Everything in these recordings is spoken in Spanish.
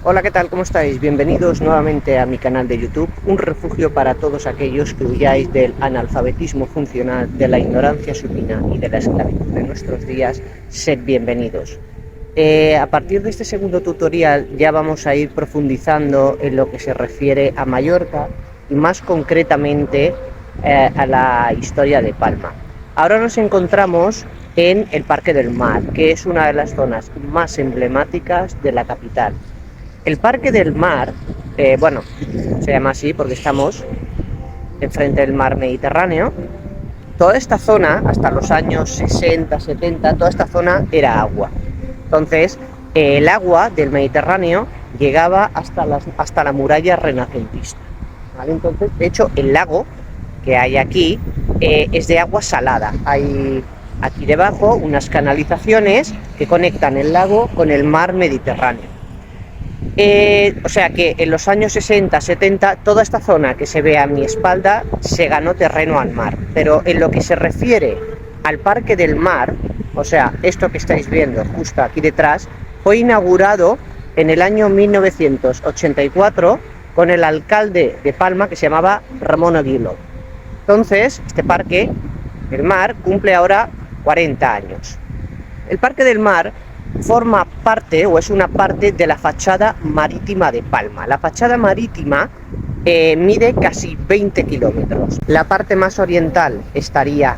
Hola, ¿qué tal? ¿Cómo estáis? Bienvenidos nuevamente a mi canal de YouTube, un refugio para todos aquellos que huyáis del analfabetismo funcional, de la ignorancia supina y de la esclavitud de nuestros días. Sed bienvenidos. A partir de este segundo tutorial ya vamos a ir profundizando en lo que se refiere a Mallorca y más concretamente a la historia de Palma. Ahora nos encontramos en el Parque del Mar, que es una de las zonas más emblemáticas de la capital. El Parque del Mar, bueno, se llama así porque estamos enfrente del mar Mediterráneo. Toda esta zona, hasta los años 60, 70, toda esta zona era agua. Entonces, el agua del Mediterráneo llegaba hasta la muralla renacentista, ¿vale? Entonces, de hecho, el lago que hay aquí es de agua salada. Hay aquí debajo unas canalizaciones que conectan el lago con el mar Mediterráneo. O sea que en los años 60, 70, toda esta zona que se ve a mi espalda se ganó terreno al mar. Pero en lo que se refiere al Parque del Mar, o sea, esto que estáis viendo justo aquí detrás, fue inaugurado en el año 1984 con el alcalde de Palma, que se llamaba Ramón Aguiló. Entonces, este Parque del Mar cumple ahora 40 años. El Parque del Mar forma parte o es una parte de la fachada marítima de Palma. La fachada marítima mide casi 20 kilómetros. La parte más oriental estaría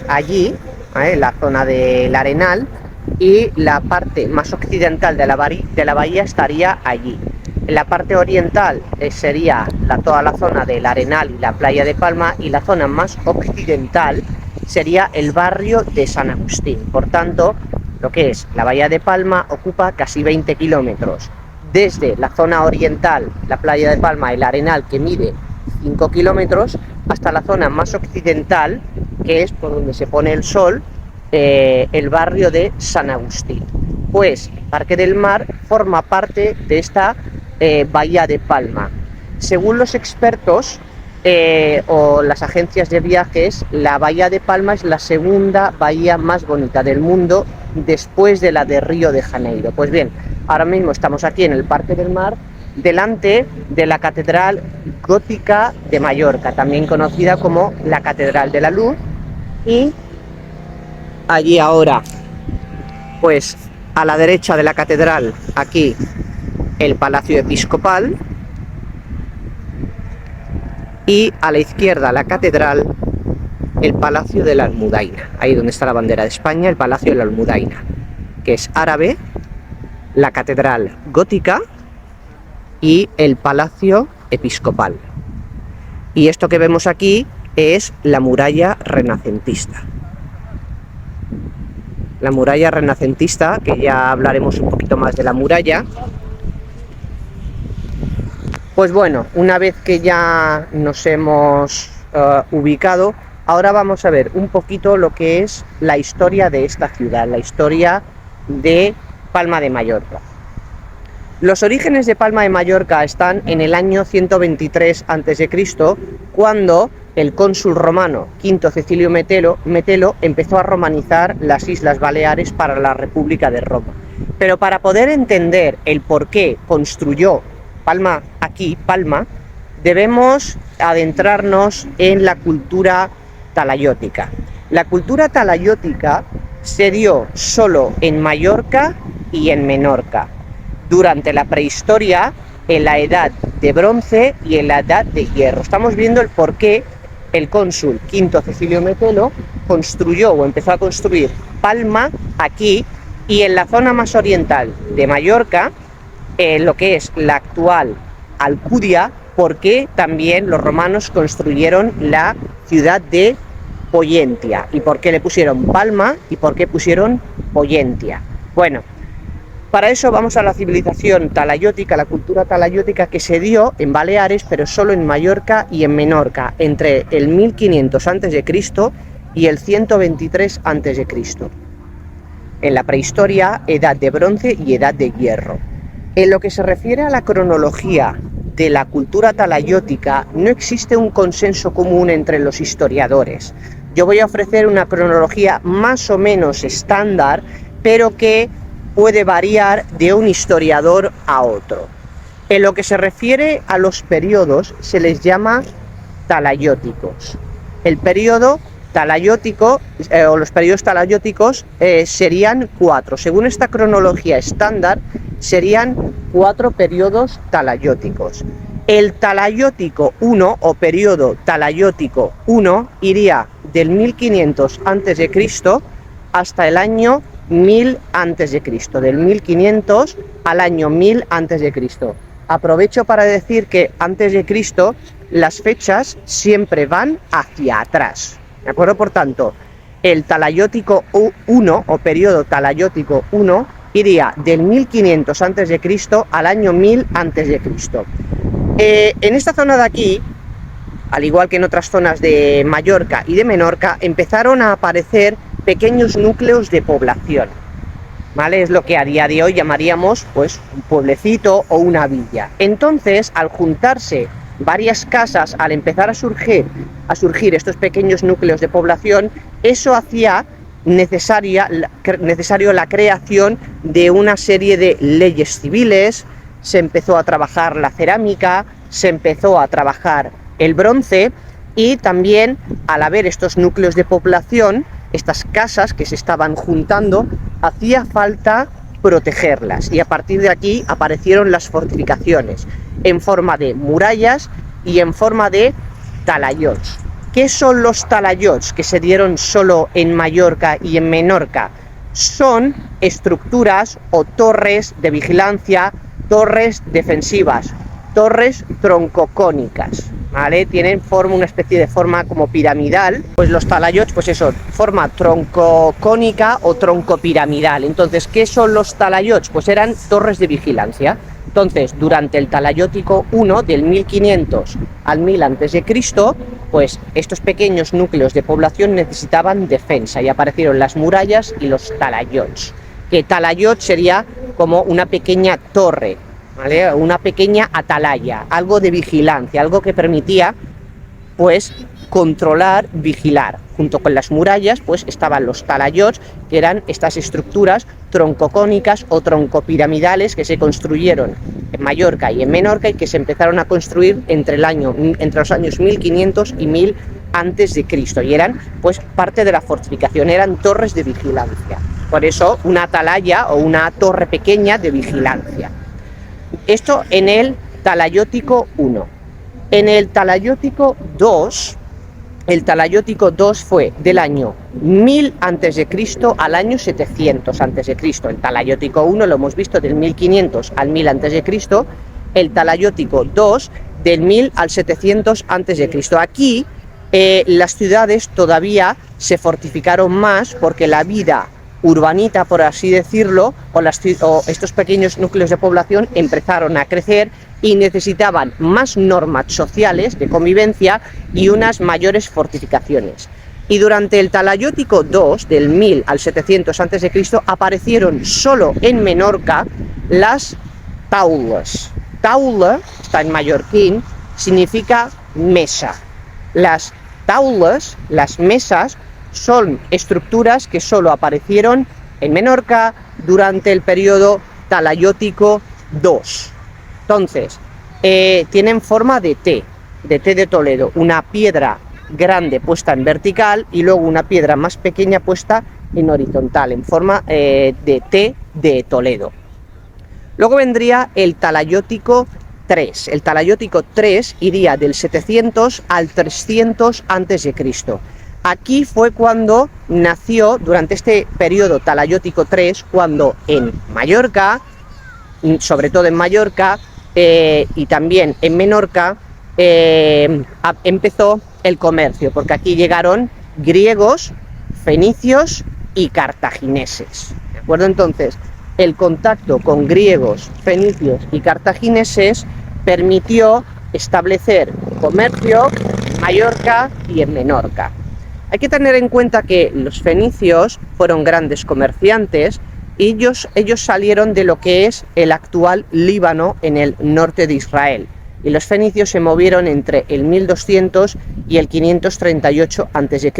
allí, en la zona del Arenal, y la parte más occidental de la bahía estaría allí. En la parte oriental sería toda la zona del Arenal y la playa de Palma, y la zona más occidental sería el barrio de San Agustín. Por tanto, lo que es la bahía de Palma ocupa casi 20 kilómetros. Desde la zona oriental, la playa de Palma, el Arenal, que mide 5 kilómetros, hasta la zona más occidental, que es por donde se pone el sol, el barrio de San Agustín. Pues el Parque del Mar forma parte de esta bahía de Palma. Según los expertos o las agencias de viajes, la bahía de Palma es la segunda bahía más bonita del mundo después de la de Río de Janeiro. Pues bien, ahora mismo estamos aquí en el Parque del Mar, delante de la Catedral Gótica de Mallorca, también conocida como la Catedral de la Luz, y allí ahora, pues a la derecha de la catedral, aquí el Palacio Episcopal, y a la izquierda la catedral, el Palacio de la Almudaina, ahí donde está la bandera de España, el Palacio de la Almudaina, que es árabe, la catedral gótica y el Palacio Episcopal. Y esto que vemos aquí es la muralla renacentista. La muralla renacentista, que ya hablaremos un poquito más de la muralla. Pues bueno, una vez que ya nos hemos ubicado, ahora vamos a ver un poquito lo que es la historia de esta ciudad, la historia de Palma de Mallorca. Los orígenes de Palma de Mallorca están en el año 123 a.C., cuando el cónsul romano Quinto Cecilio Metelo empezó a romanizar las Islas Baleares para la República de Roma. Pero para poder entender el por qué construyó Palma, debemos adentrarnos en la cultura talayótica. La cultura talayótica se dio solo en Mallorca y en Menorca, durante la prehistoria, en la edad de bronce y en la edad de hierro. Estamos viendo el por qué el cónsul Quinto Cecilio Metelo construyó o empezó a construir Palma aquí, y en la zona más oriental de Mallorca, lo que es la actual Alcúdia, porque también los romanos construyeron la ciudad de Pollentia. ¿Y por qué le pusieron Palma y por qué pusieron Pollentia? Bueno, para eso vamos a la civilización talayótica, la cultura talayótica, que se dio en Baleares, pero solo en Mallorca y en Menorca, entre el 1500 a.C. y el 123 a.C. En la prehistoria, edad de bronce y edad de hierro. En lo que se refiere a la cronología de la cultura talayótica, no existe un consenso común entre los historiadores. Yo voy a ofrecer una cronología más o menos estándar, pero que puede variar de un historiador a otro. En lo que se refiere a los periodos, se les llama talayóticos. El periodo talayótico o los periodos talayóticos serían 4. Según esta cronología estándar, serían 4 periodos talayóticos. El talayótico 1 o periodo talayótico 1 iría del 1500 a.C. hasta el año 1000 a.C., del 1500 al año 1000 a.C. Aprovecho para decir que antes de Cristo las fechas siempre van hacia atrás, ¿de acuerdo? Por tanto, el talayótico 1 o periodo talayótico 1 iría del 1500 a.C. al año 1000 a.C. En esta zona de aquí, al igual que en otras zonas de Mallorca y de Menorca, empezaron a aparecer pequeños núcleos de población, ¿vale? Es lo que a día de hoy llamaríamos pues un pueblecito o una villa. Entonces, al juntarse varias casas, al empezar a surgir estos pequeños núcleos de población, eso hacía necesario la creación de una serie de leyes civiles. Se empezó a trabajar la cerámica, se empezó a trabajar el bronce, y también, al haber estos núcleos de población, estas casas que se estaban juntando, hacía falta protegerlas, y a partir de aquí aparecieron las fortificaciones en forma de murallas y en forma de talayots. ¿Qué son los talayots que se dieron solo en Mallorca y en Menorca? Son estructuras o torres de vigilancia, torres defensivas, torres troncocónicas, ¿vale? Tienen una especie de forma como piramidal. Pues los talayots, pues eso, forma troncocónica o troncopiramidal. Entonces, ¿qué son los talayots? Pues eran torres de vigilancia. Entonces, durante el talayótico 1, del 1500 al 1000 a.C., pues estos pequeños núcleos de población necesitaban defensa, y aparecieron las murallas y los talayots. Que talayot sería como una pequeña torre, ¿vale? Una pequeña atalaya, algo de vigilancia, algo que permitía pues controlar, vigilar. Junto con las murallas pues estaban los talayots, que eran estas estructuras troncocónicas o troncopiramidales que se construyeron en Mallorca y en Menorca, y que se empezaron a construir entre los años 1500 y 1000 a.C., y eran pues parte de la fortificación, eran torres de vigilancia. Por eso una atalaya o una torre pequeña de vigilancia. Esto en el talayótico 1. En el talayótico 2, el talayótico 2 fue del año 1000 a.C. al año 700 a.C. El talayótico 1 lo hemos visto del 1500 al 1000 a.C., el talayótico 2 del 1000 al 700 a.C. Aquí las ciudades todavía se fortificaron más, porque la vida urbanita, por así decirlo, o estos pequeños núcleos de población empezaron a crecer y necesitaban más normas sociales de convivencia y unas mayores fortificaciones. Y durante el talayótico 2, del 1000 al 700 a.C., aparecieron solo en Menorca las taules. Taula, está en mallorquín, significa mesa. Las taules, las mesas, son estructuras que solo aparecieron en Menorca durante el periodo talayótico 2. Entonces, tienen forma de T de Toledo, una piedra grande puesta en vertical y luego una piedra más pequeña puesta en horizontal, en forma de T de Toledo. Luego vendría el talayótico 3. El talayótico 3 iría del 700 al 300 a.C. Aquí fue cuando nació, durante este periodo talayótico 3, cuando en Mallorca, sobre todo en Mallorca y también en Menorca, empezó el comercio, porque aquí llegaron griegos, fenicios y cartagineses, ¿de acuerdo? Entonces, el contacto con griegos, fenicios y cartagineses permitió establecer comercio en Mallorca y en Menorca. Hay que tener en cuenta que los fenicios fueron grandes comerciantes y ellos salieron de lo que es el actual Líbano, en el norte de Israel. Y los fenicios se movieron entre el 1200 y el 538 a.C.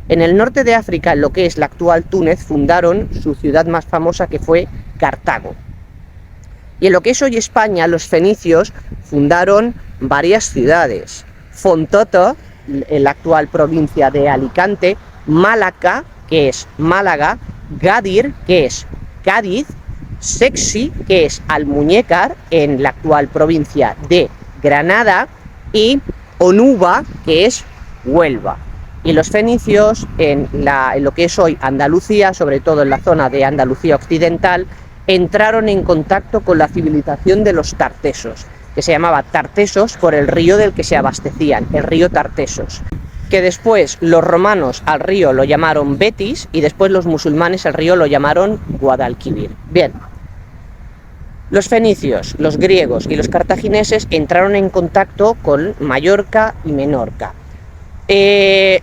En el norte de África, en lo que es la actual Túnez, fundaron su ciudad más famosa, que fue Cartago. Y en lo que es hoy España, los fenicios fundaron varias ciudades: Fontota, en la actual provincia de Alicante; Málaga, que es Málaga; Gádir, que es Cádiz; Sexi, que es Almuñécar, en la actual provincia de Granada; y Onuba, que es Huelva. Y los fenicios, en lo que es hoy Andalucía, sobre todo en la zona de Andalucía occidental, entraron en contacto con la civilización de los tartesos, que se llamaba Tartesos por el río del que se abastecían, el río Tartesos, que después los romanos al río lo llamaron Betis y después los musulmanes al río lo llamaron Guadalquivir. Bien, los fenicios, los griegos y los cartagineses entraron en contacto con Mallorca y Menorca.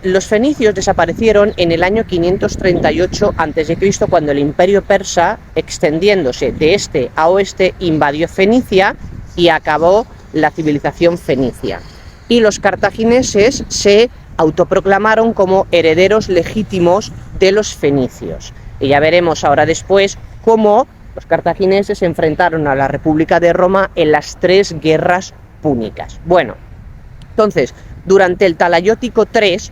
Los fenicios desaparecieron en el año 538 a.C., cuando el imperio persa, extendiéndose de este a oeste, invadió Fenicia y acabó la civilización fenicia. Y los cartagineses se autoproclamaron como herederos legítimos de los fenicios. Y ya veremos ahora después cómo los cartagineses se enfrentaron a la República de Roma en las 3 guerras púnicas. Bueno, entonces, durante el Talayótico III,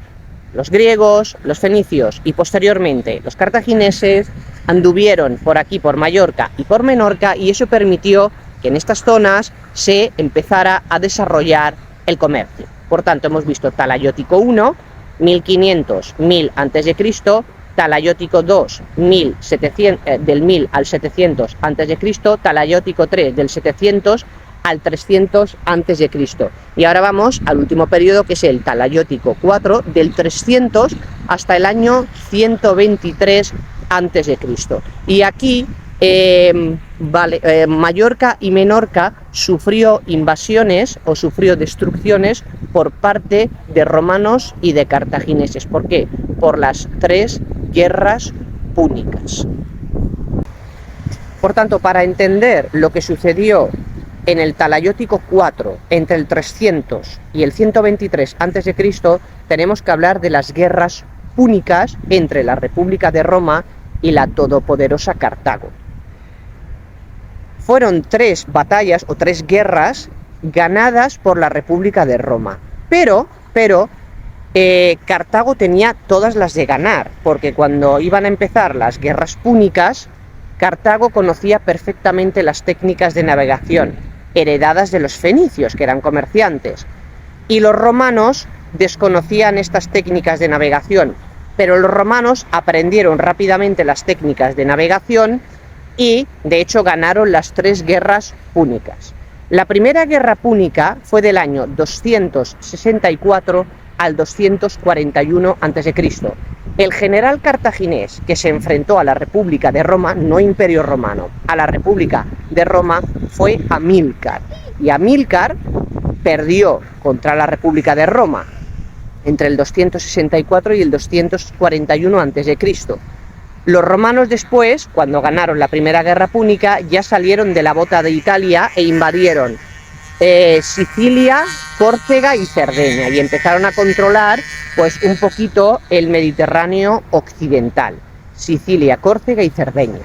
los griegos, los fenicios y posteriormente los cartagineses anduvieron por aquí, por Mallorca y por Menorca, y eso permitió que en estas zonas se empezara a desarrollar el comercio. Por tanto, hemos visto Talayótico I, 1500-1000 a.C., Talayótico II, del 1000 al 700 a.C., Talayótico III, del 700 al 300 a.C. Y ahora vamos al último periodo, que es el Talayótico IV, del 300 hasta el año 123 a.C. Y aquí Mallorca y Menorca sufrió invasiones o sufrió destrucciones por parte de romanos y de cartagineses. ¿Por qué? Por las 3 guerras púnicas. Por tanto, para entender lo que sucedió en el Talayótico IV entre el 300 y el 123 a.C., tenemos que hablar de las guerras púnicas entre la República de Roma y la todopoderosa Cartago. Fueron 3 batallas o 3 guerras ganadas por la República de Roma, pero Cartago tenía todas las de ganar, porque cuando iban a empezar las guerras púnicas, Cartago conocía perfectamente las técnicas de navegación heredadas de los fenicios, que eran comerciantes, y los romanos desconocían estas técnicas de navegación, pero los romanos aprendieron rápidamente las técnicas de navegación y, de hecho, ganaron las 3 guerras púnicas. La primera guerra púnica fue del año 264 al 241 a.C. El general cartaginés que se enfrentó a la República de Roma, no Imperio Romano, a la República de Roma, fue Amílcar. Y Amílcar perdió contra la República de Roma entre el 264 y el 241 a.C. Los romanos después, cuando ganaron la primera guerra púnica, ya salieron de la bota de Italia e invadieron Sicilia, Córcega y Cerdeña, y empezaron a controlar pues un poquito el Mediterráneo occidental, Sicilia, Córcega y Cerdeña.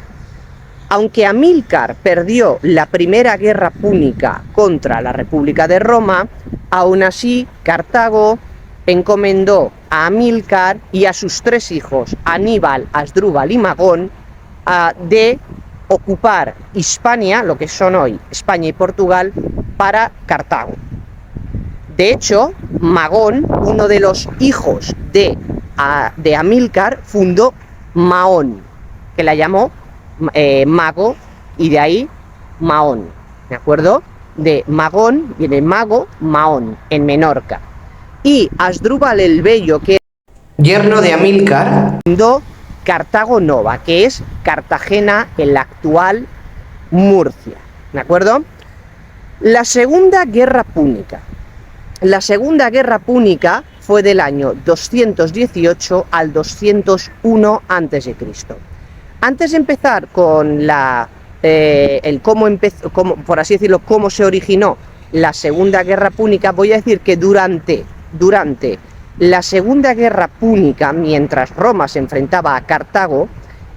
Aunque Amílcar perdió la primera guerra púnica contra la República de Roma, aún así Cartago encomendó a Amílcar y a sus 3 hijos, Aníbal, Asdrúbal y Magón, de ocupar Hispania, lo que son hoy España y Portugal, para Cartago. De hecho, Magón, uno de los hijos de Amílcar, fundó Mahón, que la llamó Mago, y de ahí Mahón, ¿de acuerdo? De Magón viene Mago, Mahón, en Menorca. Y Asdrúbal el Bello, que es yerno de Amílcar, fundó Cartago Nova, que es Cartagena en la actual Murcia, ¿de acuerdo? La segunda guerra púnica. La segunda guerra púnica fue del año 218 al 201 a.C. Antes de empezar con por así decirlo, cómo se originó la segunda guerra púnica, voy a decir que durante la Segunda Guerra Púnica, mientras Roma se enfrentaba a Cartago,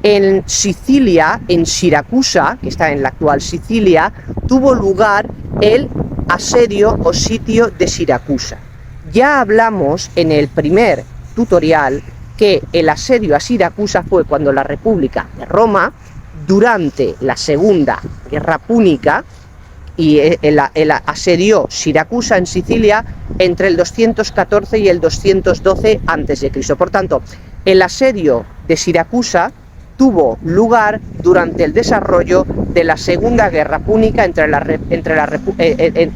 en Sicilia, en Siracusa, que está en la actual Sicilia, tuvo lugar el asedio o sitio de Siracusa. Ya hablamos en el primer tutorial que el asedio a Siracusa fue cuando la República de Roma, durante la Segunda Guerra Púnica, y el asedió Siracusa en Sicilia entre el 214 y el 212 a.C. Por tanto, el asedio de Siracusa tuvo lugar durante el desarrollo de la Segunda Guerra Púnica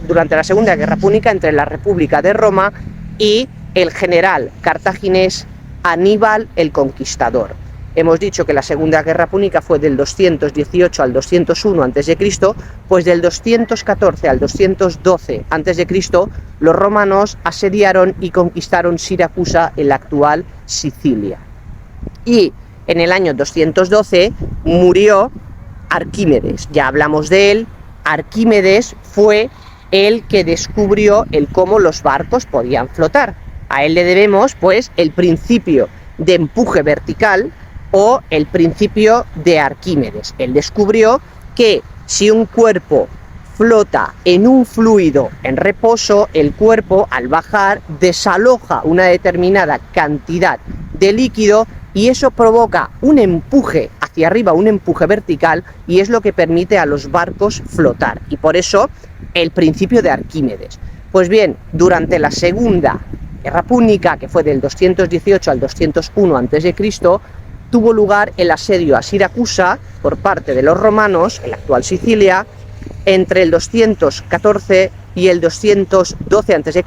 durante la Segunda Guerra Púnica entre la República de Roma y el general cartaginés Aníbal el Conquistador. Hemos dicho que la Segunda Guerra Púnica fue del 218 al 201 a.C., pues del 214 al 212 a.C. los romanos asediaron y conquistaron Siracusa en la actual Sicilia. Y en el año 212 murió Arquímedes, ya hablamos de él. Arquímedes fue el que descubrió el cómo los barcos podían flotar. A él le debemos, pues, el principio de empuje vertical o el principio de Arquímedes. Él descubrió que si un cuerpo flota en un fluido en reposo, el cuerpo al bajar desaloja una determinada cantidad de líquido y eso provoca un empuje hacia arriba, un empuje vertical, y es lo que permite a los barcos flotar. Y por eso el principio de Arquímedes. Pues bien, durante la Segunda Guerra Púnica, que fue del 218 al 201 a.C., tuvo lugar el asedio a Siracusa por parte de los romanos, en la actual Sicilia, entre el 214 y el 212 a.C.,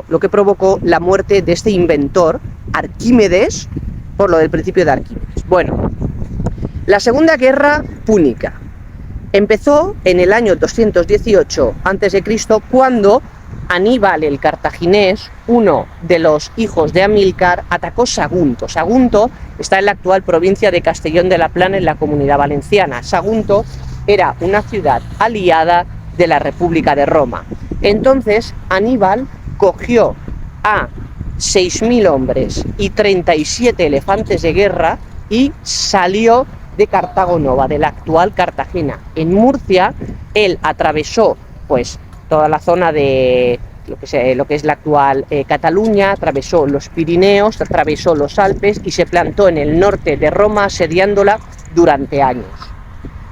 lo que provocó la muerte de este inventor, Arquímedes, por lo del principio de Arquímedes. Bueno, la Segunda Guerra Púnica empezó en el año 218 a.C., cuando Aníbal el Cartaginés, uno de los hijos de Amílcar, atacó Sagunto. Sagunto está en la actual provincia de Castellón de la Plana, en la Comunidad Valenciana. Sagunto era una ciudad aliada de la República de Roma. Entonces Aníbal cogió a 6.000 hombres y 37 elefantes de guerra y salió de Cartago Nova, de la actual Cartagena. En Murcia él atravesó pues toda la zona de lo que es la actual Cataluña, atravesó los Pirineos, atravesó los Alpes y se plantó en el norte de Roma asediándola durante años.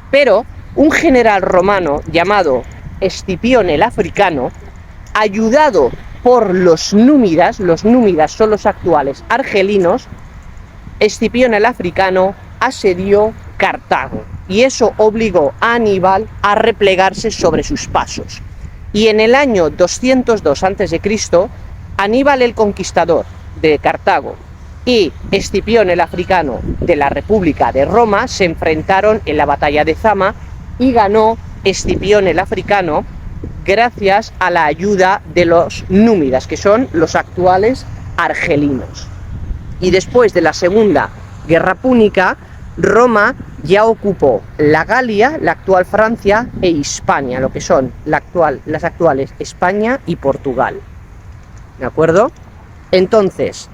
Pero un general romano llamado Escipión el Africano, ayudado por los númidas son los actuales argelinos, Escipión el Africano asedió Cartago y eso obligó a Aníbal a replegarse sobre sus pasos. Y en el año 202 a.C., Aníbal el Conquistador de Cartago y Escipión el Africano de la República de Roma se enfrentaron en la batalla de Zama y ganó Escipión el Africano gracias a la ayuda de los númidas, que son los actuales argelinos. Y después de la Segunda Guerra Púnica, Roma ya ocupó la Galia, la actual Francia, e Hispania, lo que son las actuales España y Portugal. ¿De acuerdo? Entonces,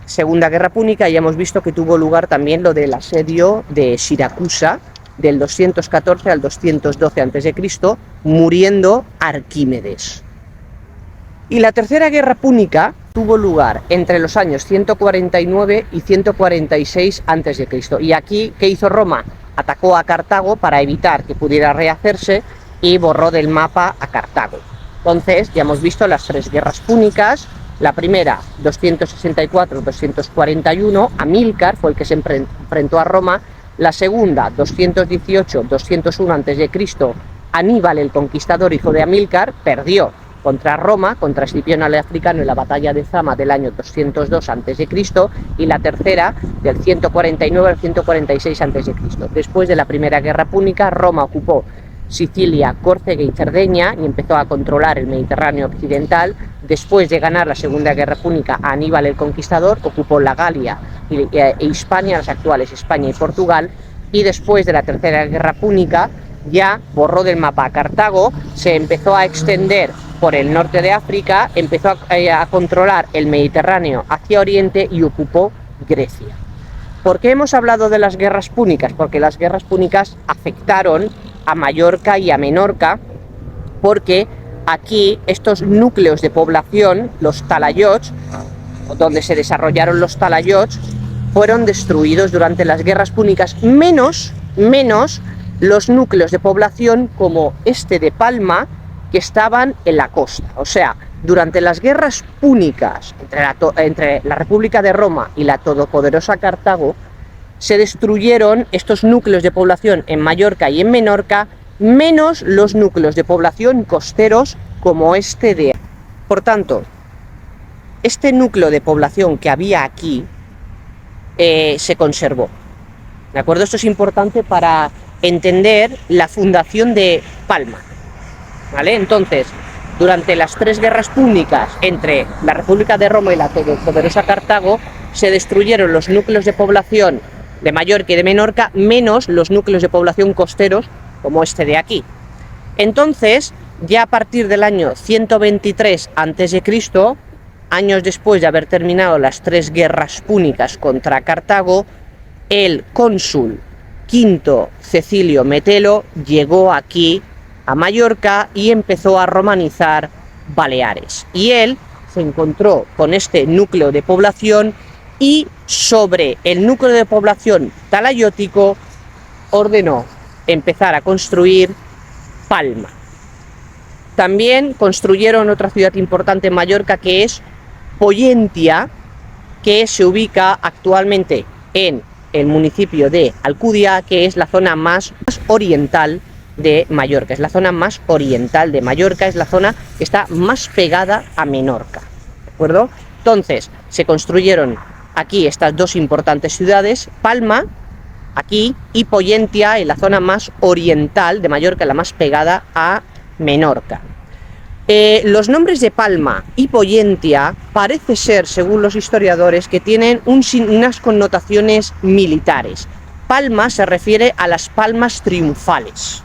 Segunda Guerra Púnica, ya hemos visto que tuvo lugar también lo del asedio de Siracusa, del 214 al 212 a.C., muriendo Arquímedes. Y la Tercera Guerra Púnica tuvo lugar entre los años 149 y 146 a.C. Y aquí, ¿qué hizo Roma? Atacó a Cartago para evitar que pudiera rehacerse y borró del mapa a Cartago. Entonces, ya hemos visto las tres guerras púnicas. La primera, 264-241, Amílcar fue el que se enfrentó a Roma. La segunda, 218-201 a.C., Aníbal el Conquistador, hijo de Amílcar, perdió contra Roma, contra Escipión el Africano en la batalla de Zama del año 202 a.C., y la tercera, del 149 al 146 a.C. Después de la Primera Guerra Púnica, Roma ocupó Sicilia, Córcega y Cerdeña y empezó a controlar el Mediterráneo occidental. Después de ganar la Segunda Guerra Púnica, Aníbal el Conquistador ocupó la Galia e Hispania, las actuales España y Portugal, y después de la Tercera Guerra Púnica ya borró del mapa a Cartago, se empezó a extender por el norte de África, empezó a controlar el Mediterráneo hacia oriente y ocupó Grecia. ¿Por qué hemos hablado de las guerras púnicas? Porque las guerras púnicas afectaron a Mallorca y a Menorca, porque aquí estos núcleos de población, los talayots, donde se desarrollaron los talayots, fueron destruidos durante las guerras púnicas, menos los núcleos de población como este de Palma, que estaban en la costa. O sea, durante las guerras púnicas entre la República de Roma y la todopoderosa Cartago, se destruyeron estos núcleos de población en Mallorca y en Menorca, menos los núcleos de población costeros como este de... Por tanto, este núcleo de población que había aquí se conservó. ¿De acuerdo? Esto es importante para entender la fundación de Palma. ¿Vale? Entonces, durante las 3 guerras púnicas entre la República de Roma y la todopoderosa Cartago, se destruyeron los núcleos de población de Mallorca y de Menorca, menos los núcleos de población costeros, como este de aquí. Entonces, ya a partir del año 123 a.C., años después de haber terminado las 3 guerras púnicas contra Cartago, el cónsul Quinto Cecilio Metelo llegó aquí a Mallorca y empezó a romanizar Baleares. Y él se encontró con este núcleo de población y sobre el núcleo de población talayótico ordenó empezar a construir Palma. También construyeron otra ciudad importante en Mallorca, que es Pollentia, que se ubica actualmente en el municipio de Alcúdia, que es la zona más oriental de Mallorca. Es la zona más oriental de Mallorca, es la zona que está más pegada a Menorca. ¿De acuerdo? Entonces, se construyeron aquí estas 2 importantes ciudades, Palma, aquí, y Pollentia, en la zona más oriental de Mallorca, la más pegada a Menorca. Los nombres de Palma y Pollentia parece ser, según los historiadores, que tienen unas connotaciones militares. Palma se refiere a las palmas triunfales,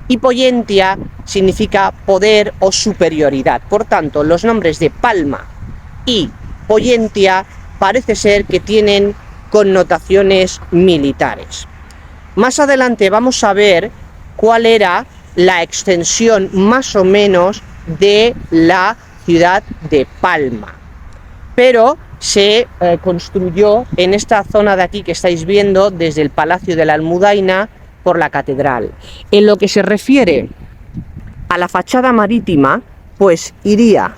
y Pollentia significa poder o superioridad. Por tanto, los nombres de Palma y Pollentia parece ser que tienen connotaciones militares. Más adelante vamos a ver cuál era la extensión más o menos de la ciudad de Palma, pero se construyó en esta zona de aquí que estáis viendo, desde el Palacio de la Almudaina por la catedral. En lo que se refiere a la fachada marítima, pues iría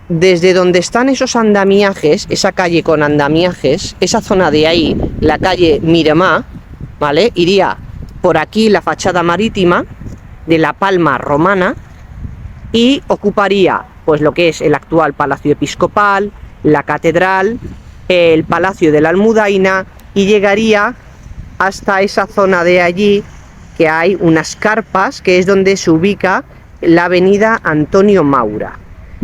desde donde están esos andamiajes, esa calle con andamiajes, esa zona de ahí, la calle Miramar, ¿vale? Iría por aquí la fachada marítima de la Palma romana y ocuparía pues lo que es el actual Palacio Episcopal, la catedral, el Palacio de la Almudaina, y llegaría hasta esa zona de allí, que hay unas carpas, que es donde se ubica la avenida Antonio Maura.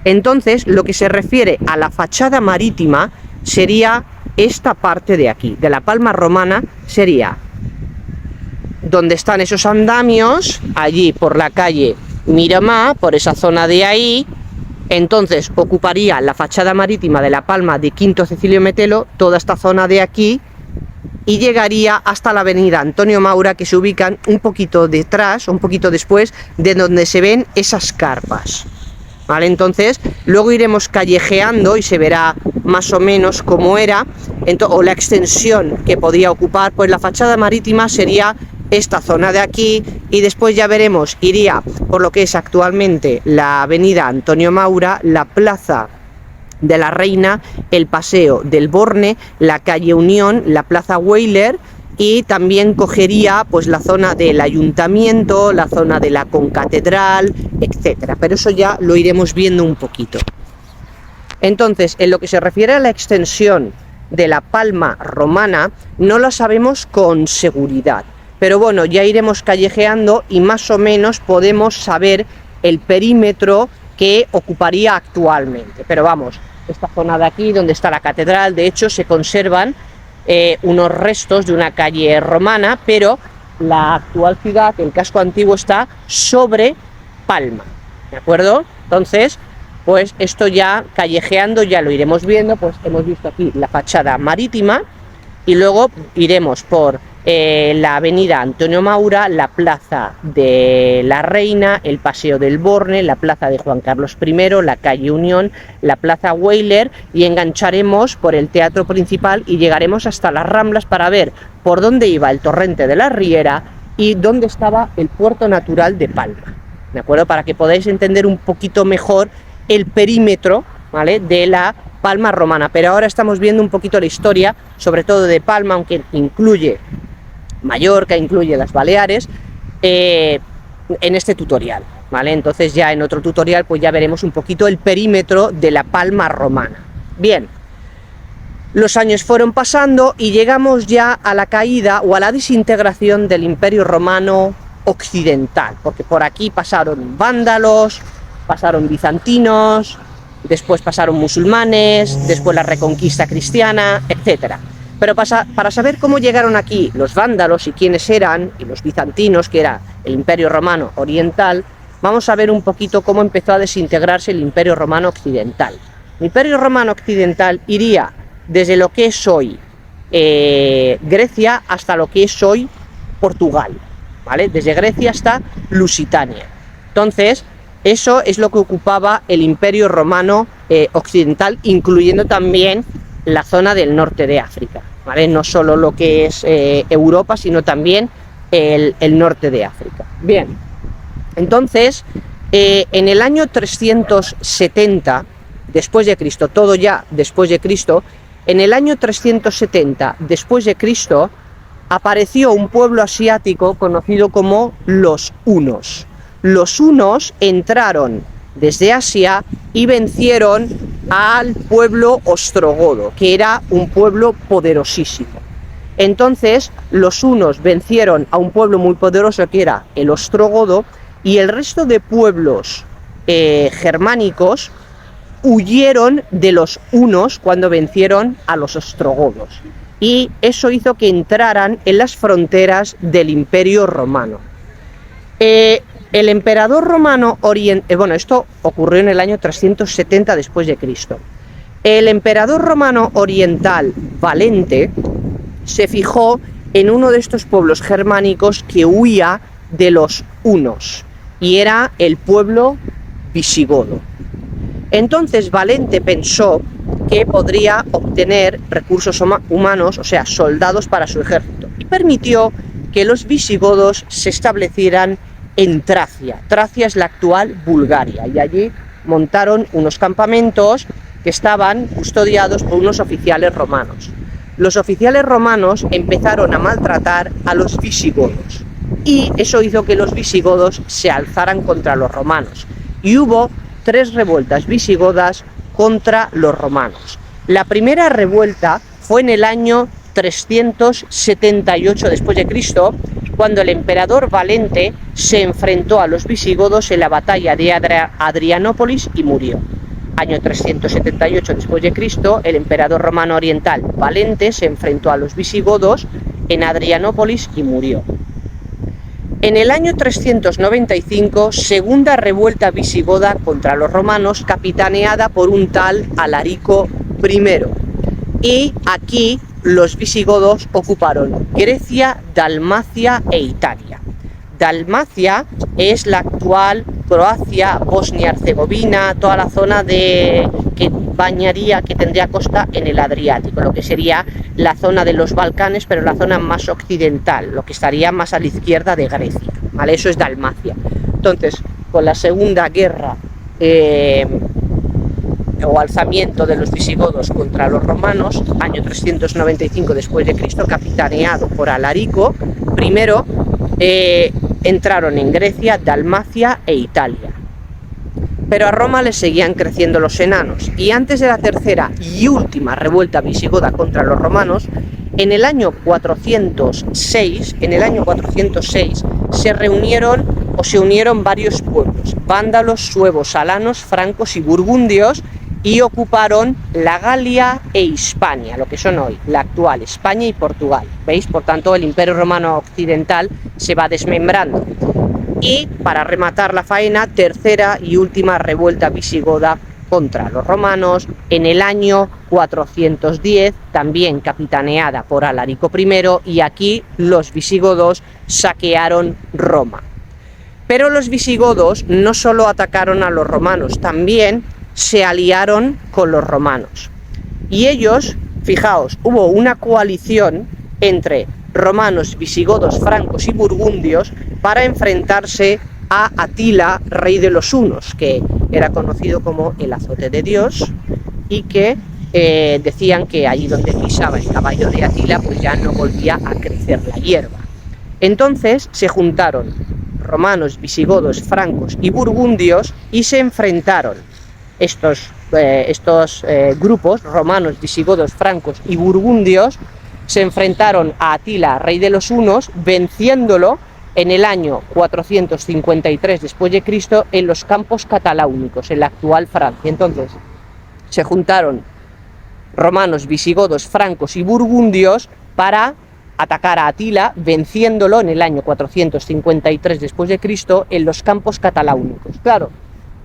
Entonces, lo que se refiere a la fachada marítima sería esta parte de aquí, de la Palma romana, sería donde están esos andamios, allí por la calle Miramar, por esa zona de ahí. Entonces ocuparía la fachada marítima de la Palma de Quinto Cecilio Metelo, toda esta zona de aquí, y llegaría hasta la avenida Antonio Maura, que se ubican un poquito detrás, un poquito después de donde se ven esas carpas. ¿Vale? Entonces, luego iremos callejeando y se verá más o menos cómo era, o la extensión que podía ocupar. Pues la fachada marítima sería esta zona de aquí, y después ya veremos, iría por lo que es actualmente la avenida Antonio Maura, la plaza de la Reina, el paseo del Borne, la calle Unión, la plaza Weyler, y también cogería pues la zona del ayuntamiento, la zona de la concatedral, etcétera. Pero eso ya lo iremos viendo un poquito. Entonces, en lo que se refiere a la extensión de la Palma romana, no lo sabemos con seguridad, pero bueno, ya iremos callejeando y más o menos podemos saber el perímetro que ocuparía actualmente. Pero vamos, esta zona de aquí, donde está la catedral, de hecho se conservan unos restos de una calle romana, pero la actual ciudad, el casco antiguo, está sobre Palma, ¿de acuerdo? Entonces, pues esto ya callejeando ya lo iremos viendo. Pues hemos visto aquí la fachada marítima y luego iremos por la avenida Antonio Maura, la plaza de la Reina, el paseo del Borne, la plaza de Juan Carlos I, la calle Unión, la plaza Weyler, y engancharemos por el teatro principal y llegaremos hasta las Ramblas para ver por dónde iba el torrente de la Riera y dónde estaba el puerto natural de Palma, ¿de acuerdo? Para que podáis entender un poquito mejor el perímetro, ¿vale?, de la Palma romana. Pero ahora estamos viendo un poquito la historia, sobre todo de Palma, aunque incluye Mallorca, incluye las Baleares, en este tutorial, ¿vale? Entonces ya en otro tutorial pues ya veremos un poquito el perímetro de la Palma romana. Bien, los años fueron pasando y llegamos ya a la caída o a la desintegración del Imperio Romano Occidental, porque por aquí pasaron vándalos, pasaron bizantinos, después pasaron musulmanes, después la reconquista cristiana, etc. Pero para saber cómo llegaron aquí los vándalos y quiénes eran, y los bizantinos, que era el Imperio Romano Oriental, vamos a ver un poquito cómo empezó a desintegrarse el Imperio Romano Occidental. El Imperio Romano Occidental iría desde lo que es hoy Grecia hasta lo que es hoy Portugal, ¿vale? Desde Grecia hasta Lusitania. Entonces, eso es lo que ocupaba el Imperio Romano Occidental, incluyendo también la zona del norte de África, ¿vale? No solo lo que es Europa, sino también el norte de África. Bien, entonces, en el año 370 después de Cristo, todo ya después de Cristo, en el año 370 después de Cristo, apareció un pueblo asiático conocido como los hunos. Los hunos entraron desde Asia y vencieron al pueblo ostrogodo, que era un pueblo poderosísimo. Entonces, los hunos vencieron a un pueblo muy poderoso que era el ostrogodo, y el resto de pueblos germánicos huyeron de los hunos cuando vencieron a los ostrogodos. Y eso hizo que entraran en las fronteras del Imperio Romano. El emperador romano bueno, esto ocurrió en el año 370 después de Cristo. El emperador romano oriental Valente se fijó en uno de estos pueblos germánicos que huía de los hunos, y era el pueblo visigodo. Entonces Valente pensó que podría obtener recursos humanos, o sea, soldados para su ejército, y permitió que los visigodos se establecieran en Tracia. Tracia es la actual Bulgaria, y allí montaron unos campamentos que estaban custodiados por unos oficiales romanos. Los oficiales romanos empezaron a maltratar a los visigodos, y eso hizo que los visigodos se alzaran contra los romanos, y hubo 3 revueltas visigodas contra los romanos. La primera revuelta fue en el año 378 después de Cristo, cuando el emperador Valente se enfrentó a los visigodos en la batalla de Adrianópolis y murió. Año 378 después de Cristo, el emperador romano oriental Valente se enfrentó a los visigodos en Adrianópolis y murió. En el año 395, segunda revuelta visigoda contra los romanos, capitaneada por un tal Alarico I. Y aquí los visigodos ocuparon Grecia, Dalmacia e Italia. Dalmacia es la actual Croacia, Bosnia-Herzegovina, toda la zona que bañaría, que tendría costa en el Adriático, lo que sería la zona de los Balcanes, pero la zona más occidental, lo que estaría más a la izquierda de Grecia, ¿vale? Eso es Dalmacia. Entonces, con la segunda guerra o alzamiento de los visigodos contra los romanos, año 395 después de Cristo, capitaneado por Alarico I, entraron en Grecia, Dalmacia e Italia. Pero a Roma le seguían creciendo los enanos, y antes de la tercera y última revuelta visigoda contra los romanos, en el año 406, se unieron varios pueblos: vándalos, suevos, alanos, francos y burgundios, y ocuparon la Galia e Hispania, lo que son hoy la actual España y Portugal. ¿Veis? Por tanto, el Imperio Romano Occidental se va desmembrando. Y para rematar la faena, tercera y última revuelta visigoda contra los romanos en el año 410, también capitaneada por Alarico I, y aquí los visigodos saquearon Roma. Pero los visigodos no solo atacaron a los romanos, también se aliaron con los romanos. Y ellos, fijaos, hubo una coalición entre romanos, visigodos, francos y burgundios para enfrentarse a Atila, rey de los hunos, que era conocido como el azote de Dios, y que decían que allí donde pisaba el caballo de Atila, pues ya no volvía a crecer la hierba. Entonces se juntaron romanos, visigodos, francos y burgundios y se enfrentaron estos grupos, romanos, visigodos, francos y burgundios, se enfrentaron a Atila, rey de los hunos, venciéndolo en el año 453 después de Cristo en los campos cataláunicos, en la actual Francia. Entonces se juntaron romanos, visigodos, francos y burgundios para atacar a Atila, venciéndolo en el año 453 después de Cristo en los campos cataláunicos. Claro,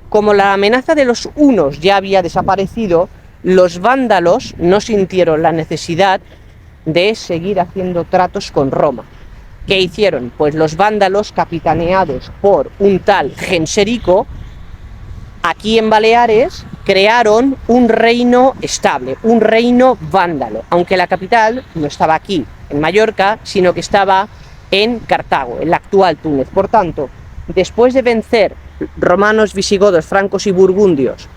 como la amenaza de los hunos ya había desaparecido, los vándalos no sintieron la necesidad de seguir haciendo tratos con Roma. ¿Qué hicieron? Pues los vándalos, capitaneados por un tal Genserico, aquí en Baleares crearon un reino estable, un reino vándalo, aunque la capital no estaba aquí, en Mallorca, sino que estaba en Cartago, en la actual Túnez. Por tanto, después de vencer romanos, visigodos, francos y burgundios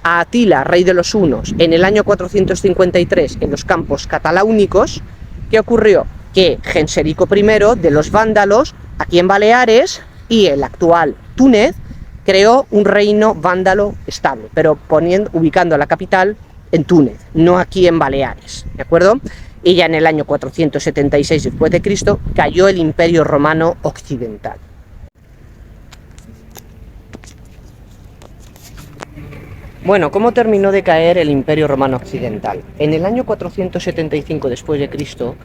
a Atila, rey de los hunos, en el año 453 en los campos cataláunicos, ¿qué ocurrió? Que Genserico I de los vándalos, aquí en Baleares y el actual Túnez, creó un reino vándalo estable, pero ubicando la capital en Túnez, no aquí en Baleares, ¿de acuerdo? Y ya en el año 476 después de Cristo cayó el Imperio Romano Occidental. Bueno, ¿cómo terminó de caer el Imperio Romano Occidental? En el año 475 después de Cristo,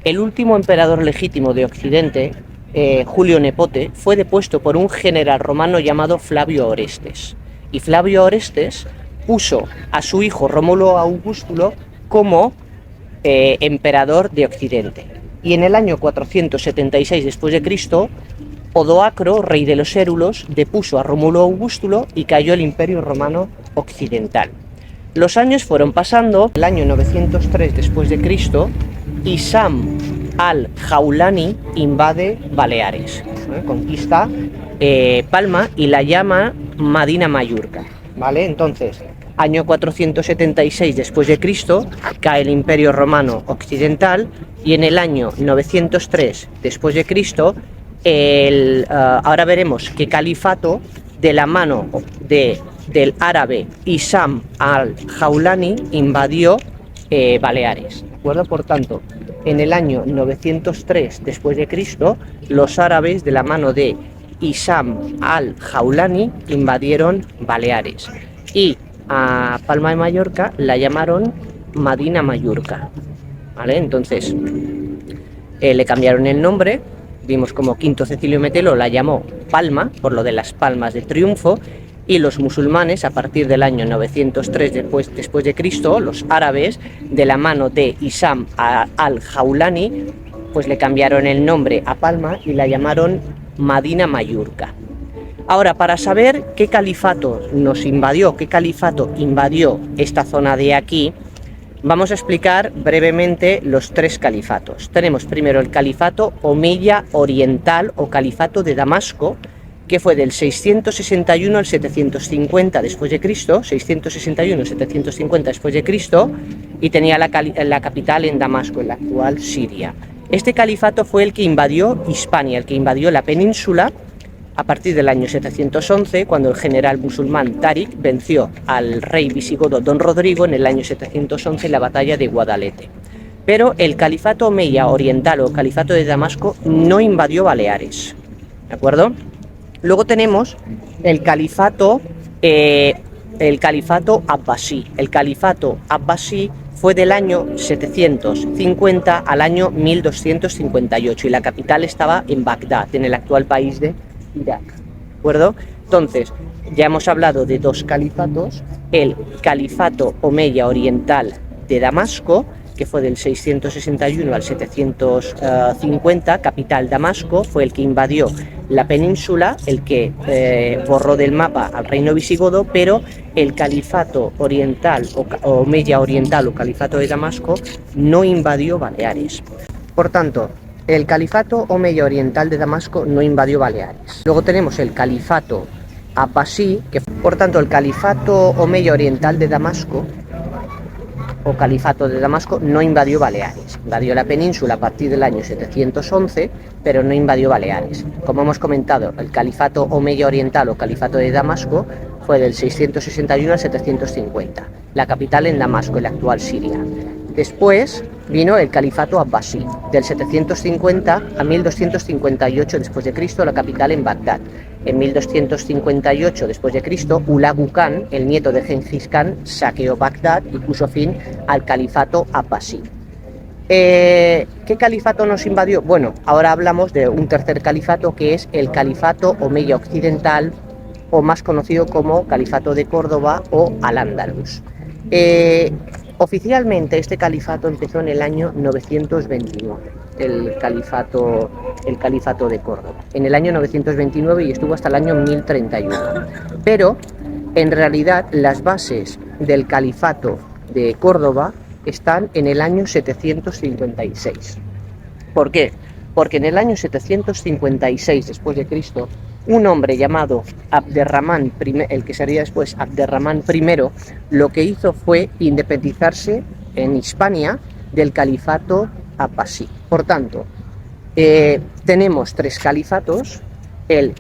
el último emperador legítimo de Occidente, Julio Nepote, fue depuesto por un general romano llamado Flavio Orestes. Y Flavio Orestes puso a su hijo Rómulo Augustulo como emperador de Occidente. Y en el año 476 después de Cristo, Odoacro, rey de los Érulos, depuso a Rómulo Augustulo y cayó el Imperio Romano Occidental. Los años fueron pasando. En el año 903 después de Cristo, Isam al-Jaulani invade Baleares, conquista Palma y la llama Madina Mallorca, ¿vale? Entonces, año 476 después de Cristo, cae el Imperio Romano Occidental y en el año 903 después de Cristo, ahora veremos qué califato de la mano del árabe Isam al-Jaulani invadió Baleares, ¿de acuerdo? Por tanto, en el año 903 después de Cristo, los árabes de la mano de Isam al-Jaulani invadieron Baleares y a Palma de Mallorca la llamaron Madina Mallorca, ¿vale? Entonces le cambiaron el nombre. Vimos como Quinto Cecilio Metelo la llamó Palma por lo de las palmas de triunfo, y los musulmanes a partir del año 903 después de Cristo, los árabes de la mano de Isam al-Jaulani, pues le cambiaron el nombre a Palma y la llamaron Madina Mallorca. Ahora, para saber qué califato nos invadió, qué califato invadió esta zona de aquí, vamos a explicar brevemente los tres califatos. Tenemos primero el califato Omeya Oriental o califato de Damasco, que fue del 661 al 750 después de Cristo, 661-750 después de Cristo, y tenía la capital en Damasco, en la actual Siria. Este califato fue el que invadió Hispania, el que invadió la península a partir del año 711, cuando el general musulmán Tariq venció al rey visigodo Don Rodrigo en el año 711 en la batalla de Guadalete. Pero el califato Omeya Oriental o califato de Damasco no invadió Baleares, ¿de acuerdo? Luego tenemos el califato el califato abbasí. El califato abbasí fue del año 750 al año 1258 y la capital estaba en Bagdad, en el actual país de Irak, ¿de acuerdo? Entonces, ya hemos hablado de dos califatos: el califato omeya oriental de Damasco, que fue del 661 al 750, capital Damasco, fue el que invadió la península, el que borró del mapa al reino visigodo, pero el califato oriental o omeya oriental o califato de Damasco no invadió Baleares. Por tanto, el califato omeya oriental de Damasco no invadió Baleares. Luego tenemos el califato abbasí, que por tanto el califato omeya oriental de Damasco o califato de Damasco no invadió Baleares, invadió la península a partir del año 711, pero no invadió Baleares. Como hemos comentado, el califato omeya oriental o califato de Damasco fue del 661 al 750, la capital en Damasco, en la actual Siria. Después vino el califato abbasí, del 750 a 1258 después de Cristo, la capital en Bagdad. En 1258 después de Cristo, Hulagu Khan, el nieto de Gengis Khan, saqueó Bagdad y puso fin al califato abbasí. ¿Qué califato nos invadió? Bueno, ahora hablamos de un tercer califato, que es el califato omeya occidental, o más conocido como califato de Córdoba o Al-Ándalus. Oficialmente este califato empezó en el año 929, el califato de Córdoba, en el año 929, y estuvo hasta el año 1031. Pero en realidad las bases del califato de Córdoba están en el año 756. ¿Por qué? Porque en el año 756 después de Cristo, un hombre llamado Abderramán I, el que sería después Abderramán I, lo que hizo fue independizarse en Hispania del califato abbasí. Por tanto, tenemos tres califatos: el